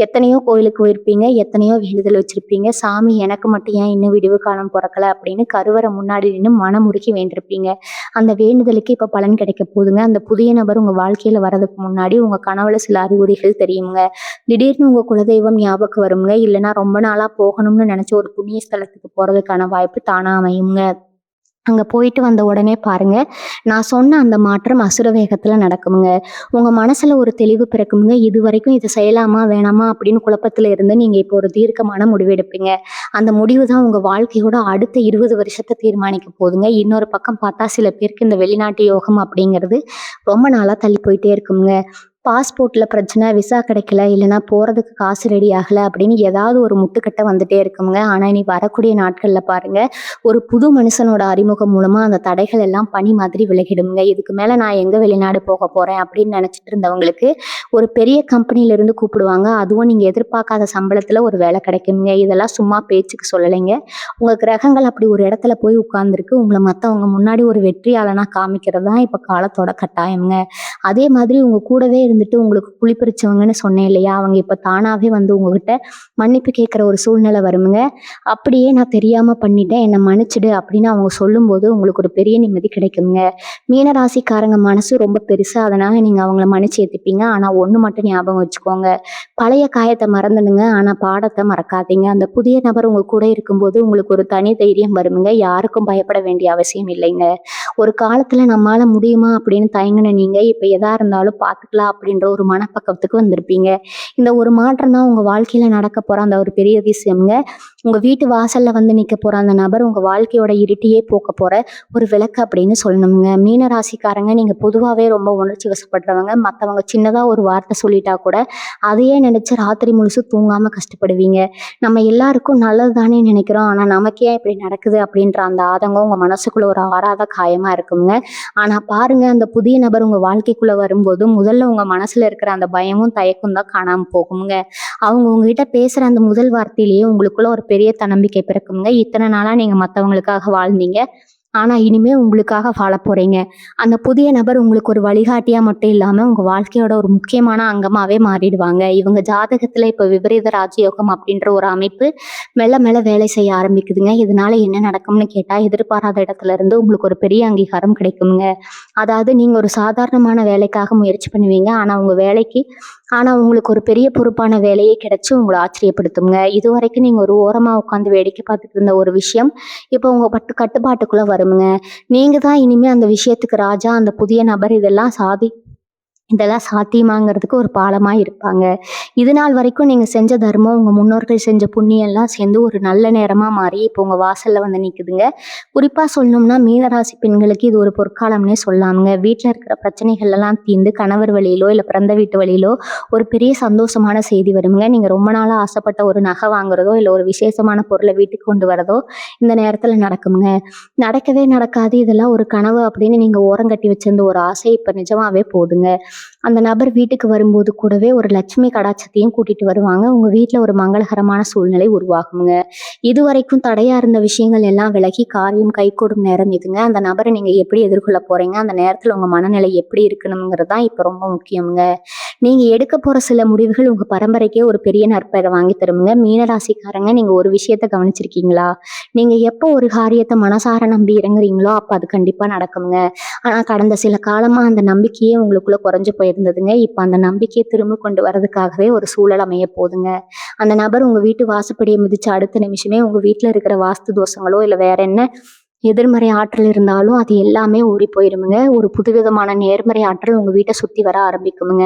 Speaker 1: எத்தனையோ கோயிலுக்கு போயிருப்பீங்க, எத்தனையோ வேண்டுதல் வச்சிருப்பீங்க. சாமி எனக்கு மட்டும் ஏன் இன்னும் விடிவு காலம் பிறக்கல அப்படின்னு கருவறை முன்னாடி நின்று மனமுருகி வேண்டிருப்பீங்க. அந்த வேண்டுதலுக்கு இப்ப பலன் கிடைக்க போகுதுங்க. அந்த புதிய நபர் உங்க வாழ்க்கையில வர்றதுக்கு முன்னாடி உங்க கனவுல சில அறிகுறிகள் தெரியுங்க. திடீர்னு உங்க குலதெய்வம் ஞாபகம் வருங்க. இல்லைன்னா ரொம்ப நாளா போகணும்னு நினைச்ச ஒரு புண்ணிய ஸ்தலத்துக்கு போறதுக்கான வாய்ப்பு தானா அமையுங்க. அங்க போயிட்டு வந்த உடனே பாருங்க, நான் சொன்ன அந்த மாற்றம் அசுர வேகத்துல நடக்குமுங்க. உங்க மனசுல ஒரு தெளிவு பிறக்குமுங்க. இதுவரைக்கும் இதை செய்யலாமா வேணாமா அப்படின்னு குழப்பத்துல இருந்து நீங்க இப்போ ஒரு தீர்க்கமான முடிவு எடுப்பீங்க. அந்த முடிவு தான் உங்க வாழ்க்கையோட அடுத்த 20 வருஷத்தை தீர்மானிக்க போகுதுங்க. இன்னொரு பக்கம் பார்த்தா சில பேருக்கு இந்த வெளிநாட்டு யோகம் அப்படிங்கிறது ரொம்ப நாளா தள்ளி போயிட்டே இருக்குங்க. பாஸ்போர்ட்ல பிரச்சனை, விசா கிடைக்கல, இல்லைன்னா போறதுக்கு காசு ரெடி ஆகல அப்படின்னு ஏதாவது ஒரு முட்டுக்கட்டை வந்துட்டே இருக்குங்க. ஆனா இனி வரக்கூடிய நாட்கள்ல பாருங்க, ஒரு புது மனுஷனோட அறிமுகம் மூலமா அந்த தடைகள் எல்லாம் பனி மாதிரி விலகிடுங்க. இதுக்கு மேல நான் எங்க வெளிநாடு போக போறேன் அப்படின்னு நினைச்சிட்டு இருந்தவங்களுக்கு ஒரு பெரிய கம்பெனில இருந்து கூப்பிடுவாங்க. அதுவும் நீங்க எதிர்பார்க்காத சம்பளத்துல ஒரு வேலை கிடைக்குங்க. இதெல்லாம் சும்மா பேச்சுக்கு சொல்லலைங்க. உங்க கிரகங்கள் அப்படி ஒரு இடத்துல போய் உட்கார்ந்துருக்கு. உங்களை மத்தவங்க முன்னாடி ஒரு வெற்றியாளனா காமிக்கிறது தான் இப்ப காலத்தோட கட்டாயம்ங்க. அதே மாதிரி உங்க கூடவே இருந்துட்டு உங்களுக்கு குழிப்பறிச்சவங்கன்னு சொன்னேன் இல்லையா, அவங்க இப்ப தானாவே வந்து உங்ககிட்ட மன்னிப்பு கேட்கிற ஒரு சூழ்நிலை வருமுங்க. அப்படியே நான் தெரியாம பண்ணிட்டேன், என்னை மன்னிச்சிடு அப்படின்னு அவங்க சொல்லும்போது உங்களுக்கு ஒரு பெரிய நிம்மதி கிடைக்குங்க. மீனராசிக்காரங்க மனசு ரொம்ப பெருசு. அதனால நீங்க அவங்கள மன்னிச்சு ஏத்துப்பீங்க. ஆனா ஒண்ணு மட்டும் ஞாபகம் வச்சுக்கோங்க, பழைய காயத்தை மறந்துடுங்க, ஆனா பாடத்தை மறக்காதீங்க. அந்த புதிய நபர் உங்க கூட இருக்கும்போது உங்களுக்கு ஒரு தனி தைரியம் வருமுங்க. யாருக்கும் பயப்பட வேண்டிய அவசியம் இல்லைங்க. ஒரு காலத்துல நம்மால முடியுமா அப்படின்னு தயங்குன நீங்க இப்ப எதா இருந்தாலும் பார்த்துக்கலாம் அப்படின்ற ஒரு மனப்பக்குவத்துக்கு வந்திருப்பீங்க. இந்த ஒரு மாற்றம் தான் உங்க வாழ்க்கையில நடக்க போற அந்த ஒரு பெரிய விஷயம்ங்க. உங்க வீட்டு வாசல்ல வந்து நிக்க போற அந்த நபர் உங்க வாழ்க்கையோட இருட்டையே போக்க போற ஒரு விளக்கு அப்படின்னு சொல்லணும்ங்க. மீன ராசிக்காரங்க நீங்க பொதுவாவே ரொம்ப உணர்ச்சி வசப்படுறவங்க. மத்தவங்க சின்னதா ஒரு வார்த்தை சொல்லிட்டா கூட அதையே நினைச்சு ராத்திரி முழுசும் தூங்காம கஷ்டப்படுவீங்க. நம்ம எல்லாருக்கும் நல்லது தானே நினைக்கிறோம். ஆனா நமக்கு ஏன் இப்படி நடக்குது அப்படின்ற அந்த ஆதங்கம் உங்க மனசுக்குள்ள ஒரு ஆறாத காயமா இருக்குங்க. ஆனா பாருங்க, அந்த புதிய நபர் உங்க வாழ்க்கைக்குள்ள வரும்போது முதல்ல உங்க மனசுல இருக்கிற அந்த பயமும் தயக்கம் தான் காணாம போகுங்க. அவங்க உங்ககிட்ட பேசுற அந்த முதல் வார்த்தையிலேயே உங்களுக்குள்ள ஒரு பெரிய தன்னம்பிக்கை பிறக்குங்க. இத்தனை நாளா நீங்க மத்தவங்களுக்காக வாழ்ந்தீங்க. ஆனா இனிமே உங்களுக்காக வாழப் போறீங்க. அந்த புதிய நபர் உங்களுக்கு ஒரு வழிகாட்டியா மட்டும் இல்லாம உங்க வாழ்க்கையோட ஒரு முக்கியமான அங்கமாவே மாறிடுவாங்க. இவங்க ஜாதகத்துல இப்ப விபரீத ராஜயோகம் அப்படின்ற ஒரு அமைப்பு மெல்ல மெல்ல வேலை செய்ய ஆரம்பிக்குதுங்க. இதனால என்ன நடக்கும்னு கேட்டா, எதிர்பாராத இடத்துல இருந்து உங்களுக்கு ஒரு பெரிய அங்கீகாரம் கிடைக்குங்க. அதாவது நீங்க ஒரு சாதாரணமான வேலைக்காக முயற்சி பண்ணுவீங்க. ஆனா உங்களுக்கு ஒரு பெரிய பொறுப்பான வேலையே கிடைச்சு உங்கள ஆச்சரியப்படுத்துங்க. இதுவரைக்கும் நீங்க ஒரு ஓரமா உட்காந்து வேடிக்கை பார்த்துட்டு இருந்த ஒரு விஷயம், இப்போ உங்க கட்டுப்பாட்டுக்குள்ள வருமுங்க. நீங்க தான் இனிமே அந்த விஷயத்துக்கு ராஜா. அந்த புதிய நபர் இதெல்லாம் சாத்தியமாங்கிறதுக்கு ஒரு பாலமா இருப்பாங்க. இது நாள் வரைக்கும் நீங்க செஞ்ச தர்மம், உங்க முன்னோர்கள் செஞ்ச புண்ணியம் எல்லாம் சேர்ந்து ஒரு நல்ல நேரமா மாறி இப்போ உங்க வாசல்ல வந்து நிக்குதுங்க. குறிப்பா சொல்லணும்னா மீனராசி பெண்களுக்கு இது ஒரு பொற்காலம்னே சொல்லலாமுங்க. வீட்ல இருக்கிற பிரச்சனைகள் எல்லாம் தீர்ந்து கணவர் வழியிலோ இல்ல பிறந்த வீட்டு வழியிலோ ஒரு பெரிய சந்தோஷமான செய்தி வருமுங்க. நீங்க ரொம்ப நாளா ஆசைப்பட்ட ஒரு நகை வாங்குறதோ இல்ல ஒரு விசேஷமான பொருளை வீட்டுக்கு கொண்டு வரதோ இந்த நேரத்துல நடக்குமுங்க. நடக்கவே நடக்காது, இதெல்லாம் ஒரு கனவு அப்படின்னு நீங்க ஓரங்கட்டி வச்சிருந்த ஒரு ஆசை இப்ப நிஜமாவே போகுதுங்க. அந்த நபர் வீட்டுக்கு வரும்போது கூடவே ஒரு லட்சுமி கடாட்சத்தையும் கூட்டிட்டு வருவாங்க. உங்க வீட்ல ஒரு மங்களகரமான சூழ்நிலை உருவாகுங்க. இதுவரைக்கும் தடையா இருந்த விஷயங்கள் எல்லாம் விலகி காரியம் கைகூடும் நேரம் இதுங்க. அந்த நபரை நீங்க எப்படி எதிர்கொள்ள போறீங்க, அந்த நேரத்துல உங்க மனநிலை எப்படி இருக்கணுங்கிறது தான் இப்ப ரொம்ப முக்கியம்ங்க. நீங்க எடுக்க போற சில முடிவுகள் உங்க பரம்பரைக்கே ஒரு பெரிய நற்பெயரை வாங்கி தருமுங்க. மீனராசிக்காரங்க நீங்க ஒரு விஷயத்த கவனிச்சிருக்கீங்களா? நீங்க எப்போ ஒரு காரியத்தை மனசார நம்பி இறங்குறீங்களோ அப்ப அது கண்டிப்பா நடக்குங்க. ஆனா கடந்த சில காலமா அந்த நம்பிக்கையே உங்களுக்குள்ள குறைஞ்சு போயிருந்ததுங்க. இப்ப அந்த நம்பிக்கையை திரும்ப கொண்டு வர்றதுக்காகவே ஒரு சூழல் அமைய போகுதுங்க. அந்த நபர் உங்க வீட்டு வாசப்படியை மிதிச்ச அடுத்த நிமிஷமே உங்க வீட்டுல இருக்கிற வாஸ்து தோஷங்களோ இல்ல வேற என்ன எதிர்மறை ஆற்றல் இருந்தாலும் அது எல்லாமே ஊறி போயிருமுங்க. ஒரு புதுவிதமான நேர்மறை ஆற்றல் உங்க வீட்டை சுத்தி வர ஆரம்பிக்குமுங்க.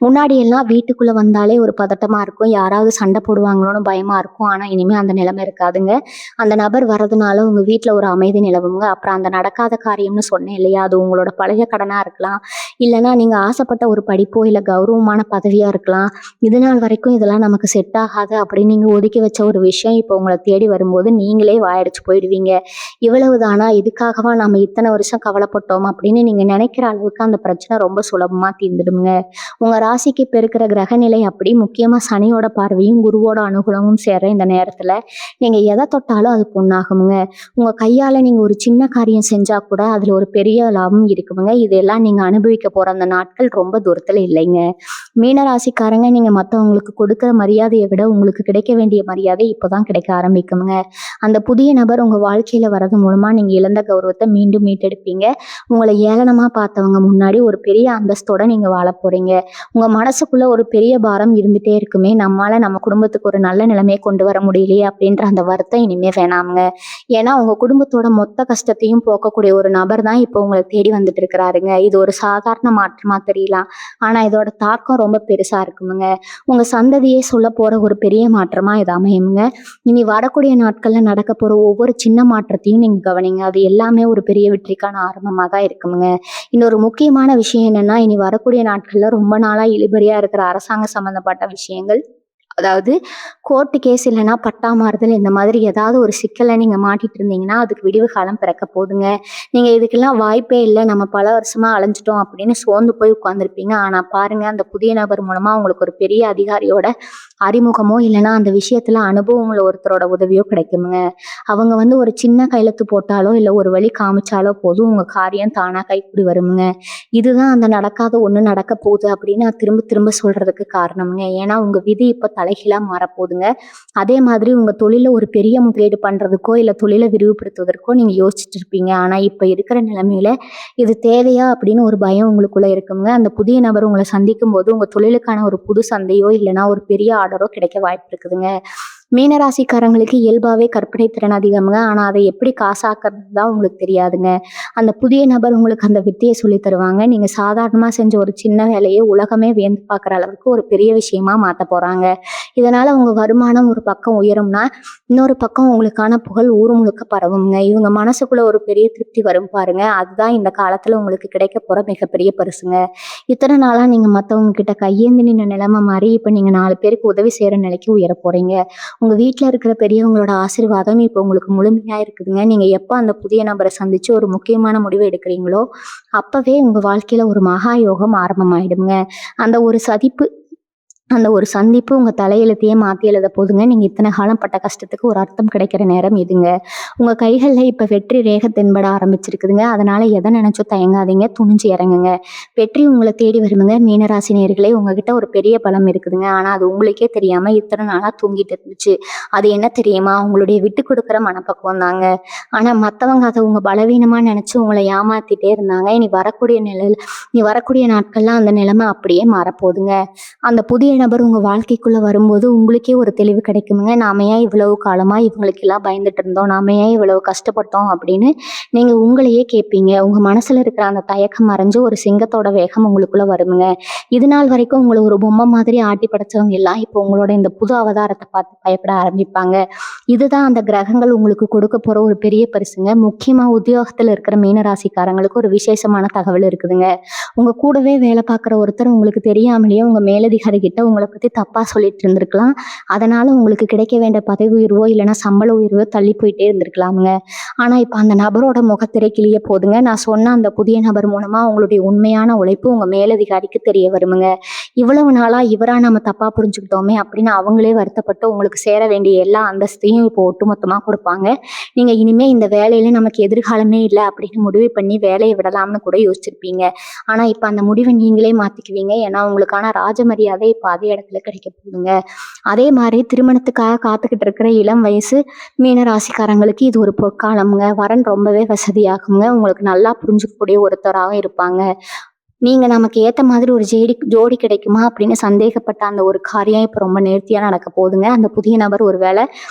Speaker 1: முன்னாடி எல்லாம் வீட்டுக்குள்ள வந்தாலே ஒரு பதட்டமா இருக்கும். யாராவது சண்டை போடுவாங்களோன்னு பயமா இருக்கும். ஆனா இனிமே அந்த நிலைமை இருக்காதுங்க. அந்த நபர் வர்றதுனால உங்க வீட்டுல ஒரு அமைதி நிலவுங்க. அப்புறம் அந்த நடக்காத காரியம்னு சொன்னேன் இல்லையா, அது உங்களோட பழைய கடனா இருக்கலாம். இல்லைன்னா நீங்க ஆசைப்பட்ட ஒரு படிப்போ இல்ல கௌரவமான பதவியா இருக்கலாம். இது நாள் வரைக்கும் இதெல்லாம் நமக்கு செட் ஆகாது அப்படின்னு நீங்க ஒதுக்கி வச்ச ஒரு விஷயம் இப்போ உங்களை தேடி வரும்போது நீங்களே வாயடிச்சு போயிடுவீங்க. இவ்வளவுதானா, இதுக்காகவா நாம இத்தனை வருஷம் கவலைப்பட்டோம் அப்படின்னு நீங்க நினைக்கிற அளவுக்கு அந்த பிரச்சனை ரொம்ப சுலபமா தீர்ந்துடுங்க. உங்க ராசிக்கு இப்ப இருக்கிற கிரகநிலை அப்படி, முக்கியமா சனியோட பார்வையும் குருவோட அனுகூலமும் சேர இந்த நேரத்துல நீங்க எதை தொட்டாலும் அது பொண்ணாகுங்க. உங்க கையால நீங்க ஒரு சின்ன காரியம் செஞ்சா கூட அதுல ஒரு பெரிய லாபம் இருக்குங்க. இதெல்லாம் நீங்க அனுபவிக்க போற அந்த நாட்கள் ரொம்ப தூரத்துல இல்லைங்க. மீனராசிக்காரங்க நீங்க மத்தவங்களுக்கு கொடுக்கிற மரியாதையை விட உங்களுக்கு கிடைக்க வேண்டிய மரியாதை இப்பதான் கிடைக்க ஆரம்பிக்குங்க. அந்த புதிய நபர் உங்க வாழ்க்கையில வர்றது மூலமா நீங்க இழந்த கௌரவத்தை மீண்டும் மீட்டெடுப்பீங்க. உங்களை ஏளனமா பார்த்தவங்க முன்னாடி ஒரு பெரிய அந்தஸ்தோட நீங்க வாழ போறீங்க. உங்க மனசுக்குள்ள ஒரு பெரிய பாரம் இருந்துட்டே இருக்குமே, நம்மால நம்ம குடும்பத்துக்கு ஒரு நல்ல நிலைமையை கொண்டு வர முடியலையே அப்படின்ற அந்த வருத்தம் இனிமே வேணாமுங்க. ஏன்னா உங்க குடும்பத்தோட மொத்த கஷ்டத்தையும் போக்கக்கூடிய ஒரு நபர் தான் இப்போ உங்களை தேடி வந்துட்டு இருக்கிறாருங்க. இது ஒரு சாதாரண மாற்றமா தெரியலாம். ஆனா இதோட தாக்கம் ரொம்ப பெருசா இருக்குமுங்க. உங்க சந்ததியே சொல்ல போற ஒரு பெரிய மாற்றமா இது அமையுங்க. இனி வரக்கூடிய நாட்கள்ல நடக்க போற ஒவ்வொரு சின்ன மாற்றத்தையும் நீங்க கவனிங்க. அது எல்லாமே ஒரு பெரிய வெற்றிக்கான ஆரம்பமா தான் இருக்குமுங்க. இன்னொரு முக்கியமான விஷயம் என்னன்னா, இனி வரக்கூடிய நாட்கள்ல ரொம்ப நாளா இழுபறியா இருக்கிற அரசாங்க சம்பந்தப்பட்ட விஷயங்கள், அதாவது கோர்ட்டு கேஸ் இல்லைன்னா பட்டா மாறுதல் இந்த மாதிரி ஏதாவது ஒரு சிக்கலை நீங்க மாட்டிட்டு இருந்தீங்கன்னா அதுக்கு விடிவு காலம் பிறக்க போகுதுங்க. நீங்க இதுக்கெல்லாம் வாய்ப்பே இல்லை, நம்ம பல வருஷமா அலைஞ்சிட்டோம் அப்படின்னு சோர்ந்து போய் உட்கார்ந்துருப்பீங்க. ஆனா பாருங்க, அந்த புதிய நபர் மூலமா உங்களுக்கு ஒரு பெரிய அதிகாரியோட அறிமுகமோ இல்லைன்னா அந்த விஷயத்துல அனுபவம் உள்ள ஒருத்தரோட உதவியோ கிடைக்குமுங்க. அவங்க வந்து ஒரு சின்ன கையெழுத்து போட்டாலோ இல்ல ஒரு வழி காமிச்சாலோ போதும், உங்க காரியம் தானா கைக்கூடி வருமுங்க. இதுதான் அந்த நடக்காத ஒண்ணு நடக்க போகுது அப்படின்னு நான் திரும்ப திரும்ப சொல்றதுக்கு காரணமுங்க. ஏன்னா உங்க விதி இப்ப தலைகீழா மாறப்போகுதுங்க. அதே மாதிரி உங்க தொழில ஒரு பெரிய முதலீடு பண்றதுக்கோ இல்ல தொழிலை விரிவுபடுத்துவதற்கோ நீங்க யோசிச்சுட்டு இருப்பீங்க. ஆனா இப்ப இருக்கிற நிலைமையில இது தேவையா அப்படின்னு ஒரு பயம் உங்களுக்குள்ள இருக்குங்க. அந்த புதிய நபர் உங்களை சந்திக்கும் போது உங்க தொழிலுக்கான ஒரு புது சந்தையோ இல்லைன்னா ஒரு பெரிய ஆர்டரோ கிடைக்க வாய்ப்பு இருக்குதுங்க. மீனராசிக்காரங்களுக்கு இயல்பாவே கற்பனை திறன் அதிகம்ங்க. ஆனா அதை எப்படி காசாக்குறது தான் உங்களுக்கு தெரியாதுங்க. அந்த புதிய நபர் உங்களுக்கு அந்த வித்தைய சொல்லி தருவாங்க. நீங்க சாதாரணமா செஞ்ச ஒரு சின்ன வேலைய உலகமே வியந்து பார்க்குற அளவுக்கு ஒரு பெரிய விஷயமா மாத்தப் போறாங்க. இதனால உங்க வருமானம் ஒரு பக்கம் உயரும்னா, இன்னொரு பக்கம் உங்களுக்கான புகழ் ஊர் முழுக்க பரவுங்க. இவங்க மனசுக்குள்ள ஒரு பெரிய திருப்தி வரும் பாருங்க. அதுதான் இந்த காலத்துல உங்களுக்கு கிடைக்கப் போற மிகப்பெரிய பரிசுங்க. இத்தனை நாளா நீங்க மத்தவங்க கிட்ட கையேந்தி நின்ன நிலைமை மாறி இப்ப நீங்க 4 பேருக்கு உதவி செய்யற நிலைக்கு உயரப் போறீங்க. உங்க வீட்ல இருக்கிற பெரியவங்களோட ஆசீர்வாதம் இப்போ உங்களுக்கு முழுமையா இருக்குதுங்க. நீங்க எப்ப அந்த புதிய நபரை சந்திச்சு ஒரு முக்கியமான முடிவு எடுக்கிறீங்களோ, அப்பவே உங்க வாழ்க்கையில ஒரு மகா யோகம் ஆரம்பமாயிடுங்க. அந்த ஒரு சதிப்பு அந்த ஒரு சந்திப்பு உங்க தலையெழுத்தையே மாத்தி எழுத போதுங்க. நீங்க இத்தனை காலம் பட்ட கஷ்டத்துக்கு ஒரு அர்த்தம் கிடைக்கிற நேரம் இதுங்க. உங்க கைகள்ல இப்ப வெற்றி ரேகை தென்பட ஆரம்பிச்சிருக்குதுங்க. அதனால எதை நினைச்சும் தயங்காதீங்க. துணிஞ்சு இறங்குங்க. வெற்றி உங்களை தேடி வருதுங்க. மீனராசி நேயர்களே, உங்ககிட்ட ஒரு பெரிய பலம் இருக்குதுங்க. ஆனா அது உங்களுக்கே தெரியாம இத்தனை நாளா தூங்கிட்டு இருந்துச்சு. அது என்ன தெரியுமா? உங்களுடைய விட்டு கொடுக்குற மனப்பக்குவம் தாங்க. ஆனா மத்தவங்க அதை உங்க பலவீனமா நினைச்சு உங்களை ஏமாத்திட்டே இருந்தாங்க. இனி வரக்கூடிய நாட்கள்ல அந்த நிலைமை அப்படியே மாறப்போகுதுங்க. அந்த புதிய நபர் உங்க வாழ்க்கைக்குள்ள வரும்போது உங்களுக்கே ஒரு தெளிவு கிடைக்குமுங்க. நாம ஏன் இவ்வளவு காலமா இவங்களுக்கு எல்லாம் பயந்துட்டு இருந்தோம், நாம ஏன் இவ்வளவு கஷ்டப்பட்டோம் அப்படின்னு நீங்க உங்களையே கேட்பீங்க. உங்க மனசுல இருக்கிற அந்த தயக்கம் மறைஞ்சு ஒரு சிங்கத்தோட வேகம் உங்களுக்குள்ள வருமுங்க. இது நாள் வரைக்கும் உங்களை ஒரு பொம்மை மாதிரி ஆட்டி படைச்சவங்க எல்லாம் இப்போ உங்களோட இந்த புது அவதாரத்தை பார்த்து பயப்பட ஆரம்பிப்பாங்க. இதுதான் அந்த கிரகங்கள் உங்களுக்கு கொடுக்க போற ஒரு பெரிய பரிசுங்க. முக்கியமா உத்தியோகத்துல இருக்கிற மீனராசிக்காரங்களுக்கு ஒரு விசேஷமான தகவல் இருக்குதுங்க. உங்க கூடவே வேலை பார்க்குற ஒருத்தர் உங்களுக்கு தெரியாமலேயே உங்க மேலதிகாரி கிட்ட உங்களை பத்தி தப்பா சொல்லிட்டு இருந்திருக்கலாம். அதனால உங்களுக்கு கிடைக்க வேண்டிய பதவி உயர்வோ இல்லைன்னா சம்பள உயர்வோ தள்ளி போயிட்டே இருந்திருக்கலாமுங்க. ஆனா இப்ப அந்த நபரோட முகத்திரை கிளிய போதுங்க. நான் சொன்ன அந்த புதிய நபர் மூலமா உங்களுடைய உண்மையான உழைப்பு உங்க மேலதிகாரிக்கு தெரிய வருமுங்க. இவ்வளவு நாளா இவரா நம்ம தப்பா புரிஞ்சுக்கிட்டோமே அப்படின்னு அவங்களே வருத்தப்பட்டு உங்களுக்கு சேர வேண்டிய எல்லா அந்தஸ்தையும் இப்போ ஒட்டுமொத்தமா கொடுப்பாங்க. நீங்க இனிமே இந்த வேலையில நமக்கு எதிர்காலமே இல்லை அப்படின்னு முடிவு பண்ணி வேலையை விடலாம்னு கூட யோசிச்சிருப்பீங்க. ஆனா இப்ப அந்த முடிவை நீங்களே மாத்திக்குவீங்க. ஏன்னா உங்களுக்கான ராஜ மரியாதை இப்ப அதே இடத்துல கிடைக்க போகுதுங்க. அதே மாதிரி திருமணத்துக்காக காத்துக்கிட்டு இருக்கிற இளம் வயசு மீன ராசிக்காரங்களுக்கு இது ஒரு பொற்காலம்ங்க. வரன் ரொம்பவே வசதியாகுங்க. உங்களுக்கு நல்லா புரிஞ்சுக்கக்கூடிய ஒருத்தராகவும் இருப்பாங்க. நீங்க நமக்கு ஏத்த மாதிரி ஒரு ஜோடி கிடைக்குமா அப்படின்னு சந்தேகப்பட்ட அந்த ஒரு காரியம் இப்ப ரொம்ப நேர்த்தியா நடக்க போகுதுங்க. அந்த புதிய நபர் ஒருவேளை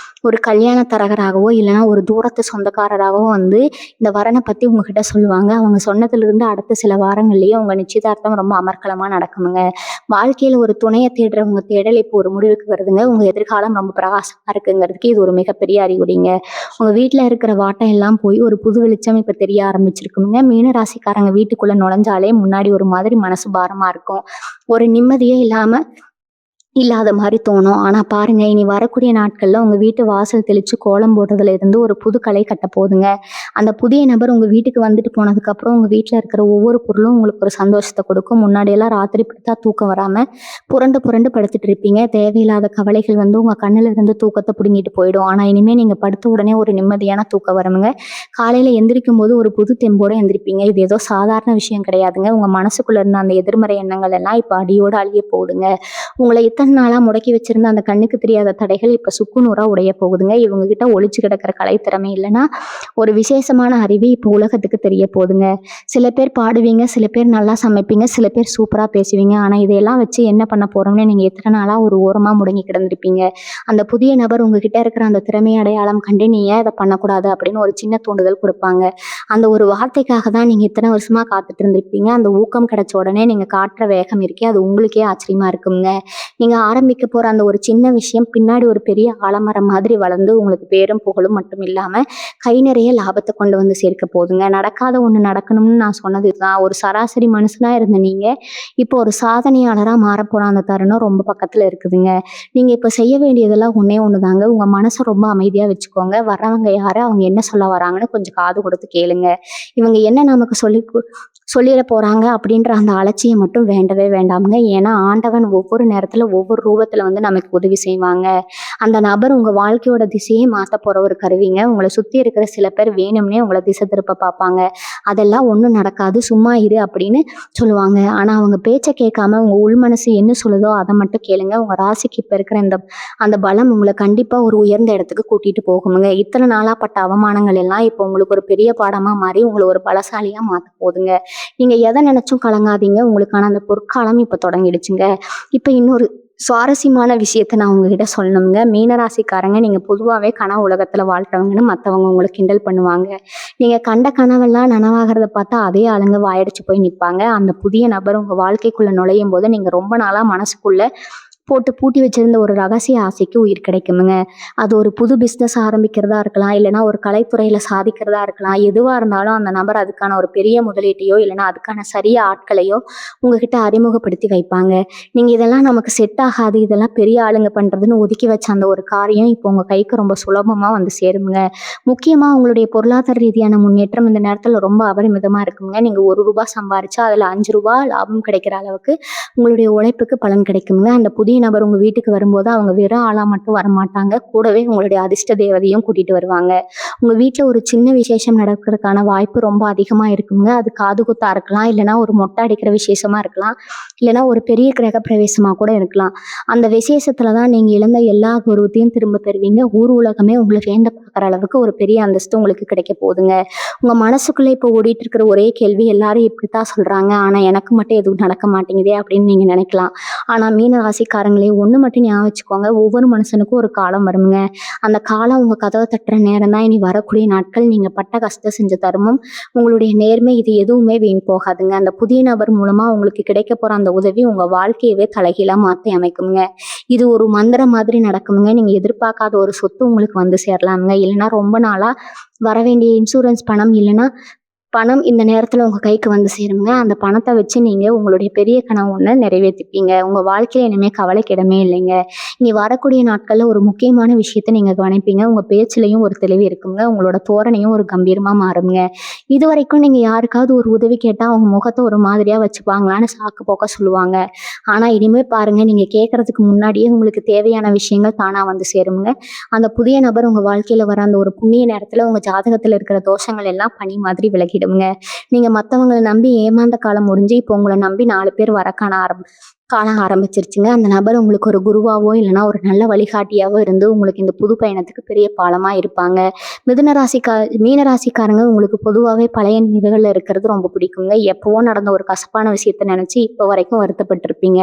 Speaker 1: ஒரு கல்யாண தரகராகவோ இல்லைன்னா ஒரு தூரத்து சொந்தக்காரராகவோ வந்து இந்த வரனை பத்தி உங்ககிட்ட சொல்லுவாங்க. அவங்க சொன்னதுல இருந்து அடுத்த சில வாரங்கள்லயே உங்க நிச்சயதார்த்தம் ரொம்ப அமர்க்கலமா நடக்குமுங்க. வாழ்க்கையில ஒரு துணையை தேடுறவங்க தேடல் இப்போ ஒரு முடிவுக்கு வருதுங்க. உங்க எதிர்காலம் ரொம்ப பிரகாசமா இருக்குங்கிறதுக்கு இது ஒரு மிகப்பெரிய அறிகுறிங்க. உங்க வீட்டுல இருக்கிற வாட்டம் எல்லாம் போய் ஒரு புது வெளிச்சம் இப்ப தெரிய ஆரம்பிச்சிருக்குங்க. மீன ராசிக்காரங்க வீட்டுக்குள்ள நுழைஞ்சாலே முன்னாடி ஒரு மாதிரி மனசு பாரமா இருக்கும். ஒரு நிம்மதியே இல்லாத மாதிரி தோணும். ஆனா பாருங்க, இனி வரக்கூடிய நாட்கள்ல உங்க வீட்டு வாசல் தெளிச்சு கோலம் போடுறதுல இருந்து ஒரு புது கலை கட்ட போகுதுங்க. அந்த புதிய நபர் உங்க வீட்டுக்கு வந்துட்டு போனதுக்கு அப்புறம் உங்க வீட்டுல இருக்கிற ஒவ்வொரு பொருளும் உங்களுக்கு ஒரு சந்தோஷத்தை கொடுக்கும். முன்னாடி எல்லாம் ராத்திரி படுத்தா தூக்கம் வராம புரண்டு புரண்டு படுத்துட்டு இருப்பீங்க. தேவையில்லாத கவலைகள் வந்து உங்க கண்ணுல இருந்து தூக்கத்தை பிடுங்கிட்டு போயிடும். ஆனா இனிமே நீங்க படுத்த உடனே ஒரு நிம்மதியான தூக்கம் வருமுங்க. காலையில எந்திரிக்கும் போது ஒரு புது தெம்போட எந்திரிப்பீங்க. இது ஏதோ சாதாரண விஷயம் கிடையாதுங்க. உங்க மனசுக்குள்ள இருந்த அந்த எதிர்மறை எண்ணங்கள் எல்லாம் இப்ப அடியோட அழிய போகுதுங்க. உங்களை இத்தனை நாளா முடக்கி வச்சிருந்த அந்த கண்ணுக்கு தெரியாத தடைகள் இப்ப சுக்குநூறா உடைய போகுதுங்க. இவங்க கிட்ட ஒளிச்சு கிடக்கிற கலைத்திறமை இல்லைன்னா ஒரு விசேஷமான அறிவு இப்ப உலகத்துக்கு தெரிய போகுதுங்க. சில பேர் பாடுவீங்க, சில பேர் நல்லா சமைப்பீங்க, சில பேர் சூப்பரா பேசுவீங்க. ஆனா இதையெல்லாம் வச்சு என்ன பண்ண போறோம்னு நீங்க எத்தனை நாளா ஒரு ஓரமா முடங்கி கிடந்திருப்பீங்க. அந்த புதிய நபர் உங்ககிட்ட இருக்கிற அந்த திறமை அடையாளம் கண்டு நீ ஏன் இதை பண்ணக்கூடாது அப்படின்னு ஒரு சின்ன தூண்டுதல் கொடுப்பாங்க. அந்த ஒரு வார்த்தைக்காக தான் நீங்க இத்தனை வருஷமா காத்துட்டு இருந்திருப்பீங்க. அந்த ஊக்கம் கிடைச்ச உடனே நீங்க காட்டுற வேகம் இருக்கே, அது உங்களுக்கே ஆச்சரியமா இருக்குங்க. நீங்க ஆரம்பிக்க போற அந்த ஒரு சின்ன விஷயம் பின்னாடி ஒரு பெரிய ஆலமரம் மாதிரி வளர்ந்து உங்களுக்கு பேரும் புகழும் மட்டும் இல்லாம கை நிறைய லாபத்தை கொண்டு வந்து சேர்க்க போகுதுங்க. நடக்காத ஒண்ணு நடக்கணும்னு நான் சொன்னது இதுதான். ஒரு சராசரி மனுஷனா இருந்த நீங்க இப்போ ஒரு சாதனையாளரா மாறப்போற அந்த தருணம் ரொம்ப பக்கத்துல இருக்குதுங்க. நீங்க இப்ப செய்ய வேண்டியதெல்லாம் ஒண்ணே ஒண்ணுதாங்க. உங்க மனசை ரொம்ப அமைதியா வச்சுக்கோங்க. வர்றவங்க யாரு, அவங்க என்ன சொல்ல வராங்கன்னு கொஞ்சம் காது கொடுத்து கேளுங்க. இவங்க என்ன நமக்கு சொல்லிட போறாங்க அப்படின்ற அந்த அலட்சியம் மட்டும் வேண்டவே வேண்டாமுங்க. ஏன்னா ஆண்டவன் ஒவ்வொரு நேரத்துல ஒவ்வொரு ரூபத்துல வந்து நமக்கு உதவி செய்வாங்க. அந்த நபர் உங்க வாழ்க்கையோட திசையே மாத்த போற ஒரு கருவிங்க. உங்களை சுத்தி இருக்கிற சில பேர் வேணும்னே உங்களை திசை திருப்ப பார்ப்பாங்க. அதெல்லாம் ஒண்ணும் நடக்காது, சும்மா இரு அப்படின்னு சொல்லுவாங்க. ஆனா அவங்க பேச்சை கேட்காம உங்க உள் மனசு என்ன சொல்லுதோ அதை மட்டும் கேளுங்க. உங்க ராசிக்கு இப்ப இருக்கிற அந்த பலம் உங்களை கண்டிப்பா ஒரு உயர்ந்த இடத்துக்கு கூட்டிட்டு போகுமுங்க. இத்தனை நாளா பட்ட அவமானங்கள் எல்லாம் இப்போ உங்களுக்கு ஒரு பெரிய பாடமா மாறி உங்களை ஒரு பலசாலியா மாத்த போகுதுங்க. நீங்க எதை நினைச்சும் கலங்காதீங்க. உங்களுக்கான அந்த பொற்காலம் இப்ப தொடங்கிடுச்சுங்க. இப்ப சுவாரஸ்யமான விஷயத்த நான் உங்ககிட்ட சொல்லணுங்க. மீனராசிக்காரங்க நீங்க பொதுவாவே கனவு உலகத்துல வாழ்றவங்கன்னு மத்தவங்க உங்கள கிண்டல் பண்ணுவாங்க. நீங்க கண்ட கனவெல்லாம் நனவாகுறத பார்த்தா அதே ஆளுங்க வாயடிச்சு போய் நிப்பாங்க. அந்த புதிய நபர் உங்க வாழ்க்கைக்குள்ள நுழையும்போது நீங்க ரொம்ப நாளா மனசுக்குள்ள போட்டு பூட்டி வச்சிருந்த ஒரு ரகசிய ஆசைக்கு உயிர் கிடைக்குமுங்க. அது ஒரு புது பிஸ்னஸ் ஆரம்பிக்கிறதா இருக்கலாம், இல்லைன்னா ஒரு கலைத்துறையில சாதிக்கிறதா இருக்கலாம். எதுவா இருந்தாலும் அந்த நபர் அதுக்கான ஒரு பெரிய முதலீட்டையோ, இல்லைன்னா அதுக்கான சரிய ஆட்களையோ உங்ககிட்ட அறிமுகப்படுத்தி வைப்பாங்க. நீங்க இதெல்லாம் நமக்கு செட் ஆகாது, இதெல்லாம் பெரிய ஆளுங்க பண்றதுன்னு ஒதுக்கி வச்ச அந்த ஒரு காரியம் இப்போ உங்க கைக்கு ரொம்ப சுலபமா வந்து சேருமுங்க. முக்கியமா உங்களுடைய பொருளாதார ரீதியான முன்னேற்றம் இந்த நேரத்துல ரொம்ப அபரிமிதமா இருக்குங்க. நீங்க ₹1 சம்பாரிச்சா அதுல ₹5 லாபம் கிடைக்கிற அளவுக்கு உங்களுடைய உழைப்புக்கு பலன் கிடைக்குங்க. அந்த புதிய நபர் உங்க வீட்டுக்கு வரும்போது அவங்க வெறும் ஆளா மட்டும் வரமாட்டாங்க. கூடவே உங்களுடைய அதிர்ஷ்ட தேவதையும் கூட்டிட்டு வருவாங்க. உங்க வீட்ல ஒரு சின்ன விசேஷம் நடக்கிறதுக்கான வாய்ப்பு ரொம்ப அதிகமா இருக்குங்க. அது காது குத்தா இருக்கலாம், இல்லைன்னா ஒரு மொட்டை அடிக்கிற விசேஷமா இருக்கலாம், இல்லைன்னா ஒரு பெரிய கிரக பிரவேசமா கூட இருக்கலாம். அந்த விசேஷத்துல தான் நீங்க இழந்த எல்லா கௌரவத்தையும் திரும்ப பெறுவீங்க. ஊர் உலகமே உங்களை வேண்ட பார்க்குற அளவுக்கு ஒரு பெரிய அந்தஸ்து உங்களுக்கு கிடைக்க போகுதுங்க. உங்க மனசுக்குள்ள இப்போ ஓடிட்டு இருக்கிற ஒரே கேள்வி, எல்லாரும் இப்படித்தான் சொல்றாங்க, ஆனா எனக்கு மட்டும் எதுவும் நடக்க மாட்டேங்குதே அப்படின்னு நீங்க நினைக்கலாம். ஆனா மீன ராசிக்காரங்களே ஒண்ணு மட்டும் ஞாபகம் வச்சுக்கோங்க, ஒவ்வொரு மனுஷனுக்கும் ஒரு காலம் வருங்க. அந்த காலம் உங்க கதவை தட்டுற நேரம் தான் இனி வரக்கூடிய நாட்கள். நீங்க பட்ட கஷ்டம் செஞ்ச தருமம், உங்களுடைய நேர்மை, இது எதுவுமே வீண் போகாதுங்க. அந்த புதிய நபர் மூலமா உங்களுக்கு கிடைக்க போற அந்த உதவி உங்க வாழ்க்கையவே தலைகீழா மாத்தி அமைக்குங்க. இது ஒரு மந்திரம் மாதிரி நடக்குமுங்க. நீங்க எதிர்பார்க்காத ஒரு சொத்து உங்களுக்கு வந்து சேரலாமுங்க. இல்லைன்னா ரொம்ப நாளா வர வேண்டிய இன்சூரன்ஸ் பணம், இல்லைன்னா பணம் இந்த நேரத்துல உங்க கைக்கு வந்து சேருங்க. அந்த பணத்தை வச்சு நீங்க உங்களுடைய பெரிய கனவு ஒண்ண நிறைவேத்திப்பீங்க. உங்க வாழ்க்கையில இனிமே கவலைக்கு இடமே இல்லைங்க. இனி வரக்கூடிய நாட்கள்ல ஒரு முக்கியமான விஷயத்த நீங்க கவனிப்பீங்க. உங்க பேச்சுலயும் ஒரு தெளிவு இருக்குங்க. உங்களோட தோரணையும் ஒரு கம்பீரமா மாறுங்க. இதுவரைக்கும் நீங்க யாருக்காவது ஒரு உதவி கேட்டா அவங்க முகத்தை ஒரு மாதிரியா வச்சுப்பாங்களான்னு சாக்கு போக்க சொல்லுவாங்க. ஆனா இனிமே பாருங்க, நீங்க கேட்கறதுக்கு முன்னாடியே உங்களுக்கு தேவையான விஷயங்கள் தானா வந்து சேருங்க. அந்த புதிய நபர் உங்க வாழ்க்கையில வர அந்த ஒரு புண்ணிய நேரத்துல உங்க ஜாதகத்துல இருக்கிற தோஷங்கள் எல்லாம் பனி மாதிரி விலகிடுங்க. நீங்க மத்தவங்கள நம்பி ஏமாந்த காலம் முடிஞ்சு இப்போ உங்களை நம்பி 4 பேர் வர காண ஆரம்பிச்சிருச்சுங்க. அந்த நபர் உங்களுக்கு ஒரு குருவாவோ, இல்லைன்னா ஒரு நல்ல வழிகாட்டியாவோ இருந்து உங்களுக்கு இந்த புது பயணத்துக்கு பெரிய பாலமா இருப்பாங்க. மிதுன ராசிக்கா மீன ராசிக்காரங்க உங்களுக்கு பொதுவாகவே பழைய நினைவுகள்ல இருக்கிறது ரொம்ப பிடிக்குங்க. எப்பவோ நடந்த ஒரு கசப்பான விஷயத்த நினைச்சு இப்போ வரைக்கும் வருத்தப்பட்டிருப்பீங்க.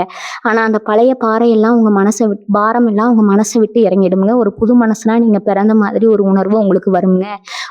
Speaker 1: ஆனா அந்த பழைய பாறையெல்லாம் உங்க மனசை விட்டு பாரம் எல்லாம் உங்க மனசை விட்டு இறங்கிடுங்க. ஒரு புது மனசுனா நீங்க பிறந்த மாதிரி ஒரு உணர்வு உங்களுக்கு வருங்க.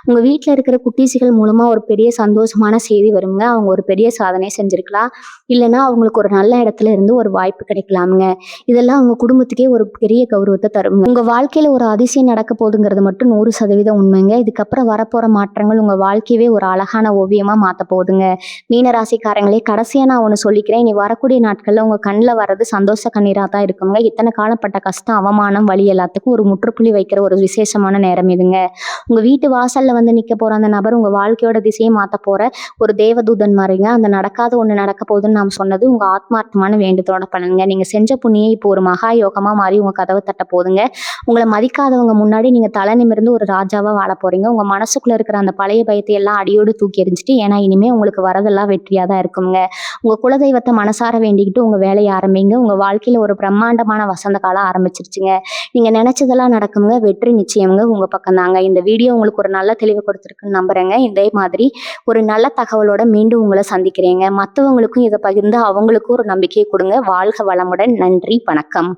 Speaker 1: உங்க வீட்டுல இருக்கிற குட்டீசிகள் மூலமா ஒரு பெரிய சந்தோஷமான செய்தி வருங்க. அவங்க ஒரு பெரிய சாதனை செஞ்சிருக்கலாம், இல்லைன்னா அவங்களுக்கு ஒரு நல்ல இடத்துல இருந்து ஒரு வாய்ப்பு கிடைக்கலாமுங்க. இதெல்லாம் உங்க குடும்பத்துக்கே ஒரு பெரிய கௌரவத்தை தருங்க. உங்க வாழ்க்கையில ஒரு அதிசயம் நடக்க போகுதுங்கிறது மட்டும் 100% உண்மைங்க. இதுக்கப்புறம் வரப்போற மாற்றங்கள் உங்க வாழ்க்கையவே ஒரு அழகான ஓவியமா மாத்த போகுதுங்க. மீனராசிக்காரங்களே, கடைசியா நான் ஒண்ணு சொல்லிக்கிறேன். இனி வரக்கூடிய நாட்கள்ல உங்க கண்ணில் வர்றது சந்தோஷ கண்ணீரா தான் இருக்குங்க. இத்தனை காலப்பட்ட கஷ்டம், அவமானம், வலி எல்லாத்துக்கும் ஒரு முற்றுப்புள்ளி வைக்கிற ஒரு விசேஷமான நேரம் இதுங்க. உங்க வீட்டு வாசல்ல வந்து நிக்க போற அந்த நபர் உங்க வாழ்க்கையோட திசையை மாத்த போற ஒரு தேவதூதன் மாதிரிங்க. அந்த நடக்காத ஒண்ணு நடக்க போகுதுன்னு நாம் சொன்னது உங்க ஆத்மார்த்தமான வேண்டுதலோட பண்ணுங்க. நீங்க செஞ்ச புண்ணியம் இப்போ ஒரு மகா யோகமா மாறி உங்க கதவை தட்ட போதுங்க. உங்களை மதிக்காதவங்க முன்னாடி நீங்க தலை நிமிர்ந்து ஒரு ராஜாவா வாழ போறீங்க. உங்க மனசுக்குள்ள இருக்கிற அந்த பழைய பயத்தை எல்லாம் அடியோடு தூக்கி எறிஞ்சிட்டு, ஏன்னா இனிமே உங்களுக்கு வரதெல்லாம் வெற்றியா தான் இருக்குங்க. உங்க குலதெய்வத்தை மனசார வேண்டிக்கிட்டு உங்க வேலையை ஆரம்பிங்க. உங்க வாழ்க்கையில ஒரு பிரம்மாண்டமான வசந்த காலம் ஆரம்பிச்சிருச்சுங்க. நீங்க நினைச்சதெல்லாம் நடக்குங்க. வெற்றி நிச்சயம்ங்க உங்க பக்கம் தாங்க. இந்த வீடியோ உங்களுக்கு ஒரு நல்ல தெளிவு கொடுத்துருக்குன்னு நம்புறேங்க. இதே மாதிரி ஒரு நல்ல தகவலோட மீண்டும் உங்களை சந்திக்கிறேங்க. மற்றவங்களுக்கும் இதை பகிர்ந்து அவங்களுக்கும் ஒரு நம்பிக்கையை கொடுங்க. வாழ்க வளமுடன். நன்றி, வணக்கம்.